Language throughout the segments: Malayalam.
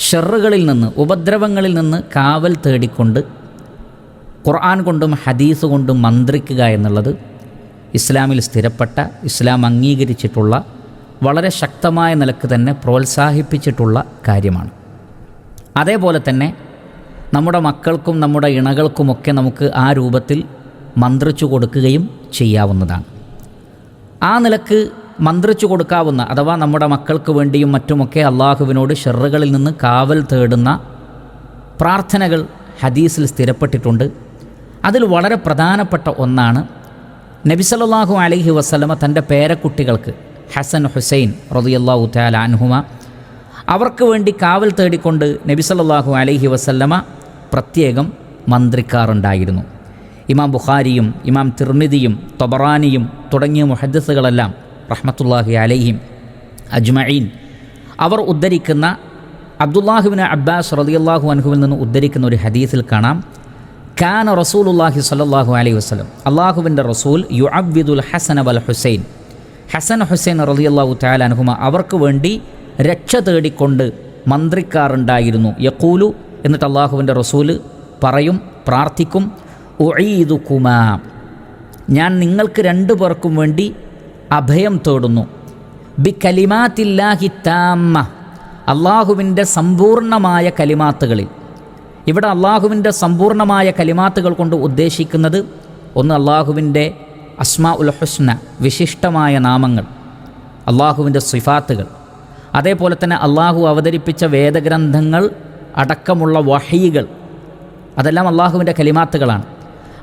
ഷർറുകളിൽ നിന്ന്, ഉപദ്രവങ്ങളിൽ നിന്ന് കാവൽ തേടിക്കൊണ്ട് ഖുർആൻ കൊണ്ടും ഹദീസ് കൊണ്ടും മന്ത്രിക്കുക എന്നുള്ളത് ഇസ്ലാമിൽ സ്ഥിരപ്പെട്ട, ഇസ്ലാം അംഗീകരിച്ചിട്ടുള്ള, വളരെ ശക്തമായ നിലക്ക് തന്നെ പ്രോത്സാഹിപ്പിച്ചിട്ടുള്ള കാര്യമാണ്. അതേപോലെ തന്നെ നമ്മുടെ മക്കൾക്കും നമ്മുടെ ഇണകൾക്കുമൊക്കെ നമുക്ക് ആ രൂപത്തിൽ മന്ത്രിച്ചു കൊടുക്കുകയും ചെയ്യാവുന്നതാണ്. ആ നിലക്ക് മന്ത്രിച്ചു കൊടുക്കാവുന്ന, അഥവാ നമ്മുടെ മക്കൾക്ക് വേണ്ടിയും മറ്റുമൊക്കെ അള്ളാഹുവിനോട് ഷർറുകളിൽ നിന്ന് കാവൽ തേടുന്ന പ്രാർത്ഥനകൾ ഹദീസിൽ സ്ഥിരപ്പെട്ടിട്ടുണ്ട്. അതിൽ വളരെ പ്രധാനപ്പെട്ട ഒന്നാണ് നബി സല്ലല്ലാഹു അലൈഹി വസല്ലമ തൻ്റെ പേരക്കുട്ടികൾക്ക് ഹസൻ, ഹുസൈൻ റളിയല്ലാഹു തആല അൻഹുമ അവർക്ക് വേണ്ടി കാവൽ തേടിക്കൊണ്ട് നബി സല്ലല്ലാഹു അലൈഹി വസല്ലമ പ്രത്യേകം മന്ത്രിക്കാറുണ്ടായിരുന്നു. ഇമാം ബുഖാരിയും ഇമാം തിർമിദിയും തൊബറാനിയും തുടങ്ങിയ മുഹദ്ദിസുകളെല്ലാം റഹ്മത്തുള്ളാഹി അലൈഹിം അജ്മഈൻ അവർ ഉദ്ധരിക്കുന്ന അബ്ദുല്ലാഹിബ്നു അബ്ബാസ് റളിയല്ലാഹു അൻഹുവിൽ നിന്ന് ഉദ്ധരിക്കുന്ന ഒരു ഹദീസിൽ കാണാം, കാന റസൂലുള്ളാഹി സ്വല്ലല്ലാഹു അലൈഹി വസല്ലം, അള്ളാഹുവിൻ്റെ റസൂൽ യുഅവ്വിദുൽ ഹസന വൽ ഹുസൈൻ, ഹസൻ ഹുസൈൻ റളിയല്ലാഹു തആല അൻഹുമ അവർക്ക് വേണ്ടി രക്ഷ തേടിക്കൊണ്ട് മന്ത്രിക്കാറുണ്ടായിരുന്നു. യഖൂലു, എന്നിട്ട് അള്ളാഹുവിൻ്റെ റസൂൽ പറയും, പ്രാർത്ഥിക്കും, ഉഈദുകുമാ, ഞാൻ നിങ്ങൾക്ക് രണ്ടു പേർക്കും വേണ്ടി അഭയം തേടുന്നു, ബി കലിമാത്തില്ലാഹി താമ്മ, അള്ളാഹുവിൻ്റെ സമ്പൂർണ്ണമായ കലിമാത്തുകളിൽ. ഇവിടെ അള്ളാഹുവിൻ്റെ സമ്പൂർണ്ണമായ കലിമാത്തുകൾ കൊണ്ട് ഉദ്ദേശിക്കുന്നത് ഒന്ന് അള്ളാഹുവിൻ്റെ അസ്മാ ഉൽ ഹുസ്ന, വിശിഷ്ടമായ നാമങ്ങൾ, അള്ളാഹുവിൻ്റെ സിഫാത്തുകൾ, അതേപോലെ തന്നെ അള്ളാഹു അവതരിപ്പിച്ച വേദഗ്രന്ഥങ്ങൾ അടക്കമുള്ള വഹീകൾ, അതെല്ലാം അള്ളാഹുവിൻ്റെ കലിമാത്തുകളാണ്.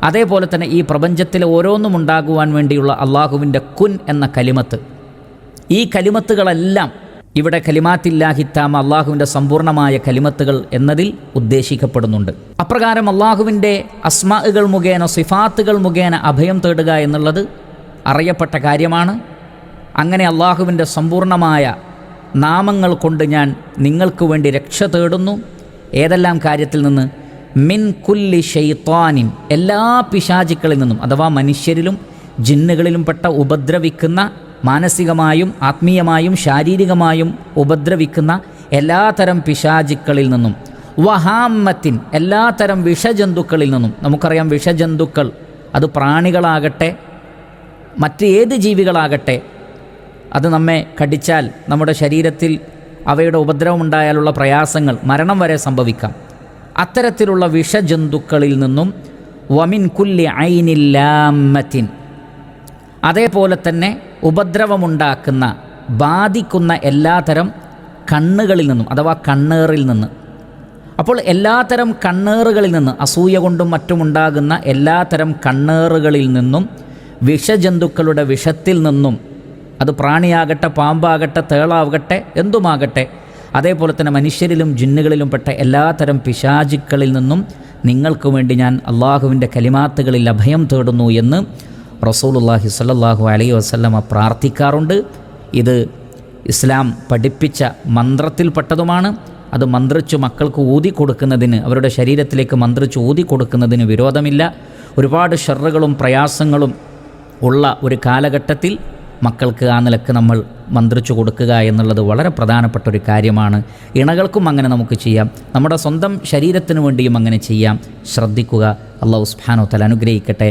അതേപോലെ തന്നെ ഈ പ്രപഞ്ചത്തിലെ ഓരോന്നും ഉണ്ടാകുവാൻ വേണ്ടിയുള്ള അള്ളാഹുവിൻ്റെ കുൻ എന്ന കലിമത്ത്, ഈ കലിമത്തുകളെല്ലാം ഇവിടെ കലിമാത്തില്ലാഹി താമ, അള്ളാഹുവിൻ്റെ സമ്പൂർണ്ണമായ കലിമത്തുകൾ എന്നതിൽ ഉദ്ദേശിക്കപ്പെടുന്നുണ്ട്. അപ്രകാരം അള്ളാഹുവിൻ്റെ അസ്മാഉകൾ മുഖേന, സിഫാത്തുകൾ മുഖേന അഭയം തേടുക എന്നുള്ളത് അറിയപ്പെട്ട കാര്യമാണ്. അങ്ങനെ അള്ളാഹുവിൻ്റെ സമ്പൂർണ്ണമായ നാമങ്ങൾ കൊണ്ട് ഞാൻ നിങ്ങൾക്ക് വേണ്ടി രക്ഷ തേടുന്നു. ഏതെല്ലാം കാര്യത്തിൽ നിന്ന്? മിൻ കുല്ലി ഷൈത്വാനിൻ, എല്ലാ പിശാചുക്കളിൽ നിന്നും, അഥവാ മനുഷ്യരിലും ജിന്നുകളിലും പെട്ട ഉപദ്രവിക്കുന്ന, മാനസികമായും ആത്മീയമായും ശാരീരികമായും ഉപദ്രവിക്കുന്ന എല്ലാതരം പിശാചുക്കളിൽ നിന്നും, വഹാമത്തിൻ, എല്ലാതരം വിഷജന്തുക്കളിൽ നിന്നും. നമുക്കറിയാം, വിഷജന്തുക്കൾ അത് പ്രാണികളാകട്ടെ മറ്റ് ഏത് ജീവികളാകട്ടെ, അത് നമ്മെ കടിച്ചാൽ നമ്മുടെ ശരീരത്തിൽ അവയുടെ ഉപദ്രവമുണ്ടായാലുള്ള പ്രയാസങ്ങൾ, മരണം വരെ സംഭവിക്കാം. അത്തരത്തിലുള്ള വിഷജന്തുക്കളിൽ നിന്നും, വമിൻ കുല്ലി ഐനില്ലാമത്തിൻ, അതേപോലെ തന്നെ ഉപദ്രവമുണ്ടാക്കുന്ന, ബാധിക്കുന്ന എല്ലാതരം കണ്ണുകളിൽ നിന്നും, അഥവാ കണ്ണേറിൽ നിന്ന്. അപ്പോൾ എല്ലാതരം കണ്ണേറുകളിൽ നിന്ന്, അസൂയ കൊണ്ടും മറ്റുമുണ്ടാകുന്ന എല്ലാതരം കണ്ണേറുകളിൽ നിന്നും, വിഷജന്തുക്കളുടെ വിഷത്തിൽ നിന്നും, അത് പ്രാണിയാകട്ടെ, പാമ്പാകട്ടെ, തേളാകട്ടെ, എന്തുമാകട്ടെ, അതേപോലെ തന്നെ മനുഷ്യരിലും ജിന്നുകളിലും പെട്ട എല്ലാതരം പിശാചുക്കളിൽ നിന്നും നിങ്ങൾക്ക് വേണ്ടി ഞാൻ അള്ളാഹുവിൻ്റെ കലിമാത്തുകളിൽ അഭയം തേടുന്നു എന്ന് റസൂലുള്ളാഹി സ്വല്ലല്ലാഹു അലൈഹി വസല്ലമ പ്രാർത്ഥിക്കാറുണ്ട്. ഇത് ഇസ്ലാം പഠിപ്പിച്ച മന്ത്രത്തിൽപ്പെട്ടതുമാണ്. അത് മന്ത്രിച്ചു മക്കൾക്ക് ഊതി കൊടുക്കുന്നതിന്, അവരുടെ ശരീരത്തിലേക്ക് മന്ത്രിച്ച് ഊതി കൊടുക്കുന്നതിന് വിരോധമില്ല. ഒരുപാട് ഷർറുകളും പ്രയാസങ്ങളും ഉള്ള ഒരു കാലഘട്ടത്തിൽ മക്കൾക്ക് ആ നിലക്ക് നമ്മൾ മന്ത്രിച്ചു കൊടുക്കുക എന്നുള്ളത് വളരെ പ്രധാനപ്പെട്ട ഒരു കാര്യമാണ്. ഇണകൾക്കും അങ്ങനെ നമുക്ക് ചെയ്യാം, നമ്മുടെ സ്വന്തം ശരീരത്തിന് വേണ്ടിയും അങ്ങനെ ചെയ്യാം. ശ്രദ്ധിക്കുക. അല്ലാഹു സുബ്ഹാനഹു വ തആല അനുഗ്രഹിക്കട്ടെ.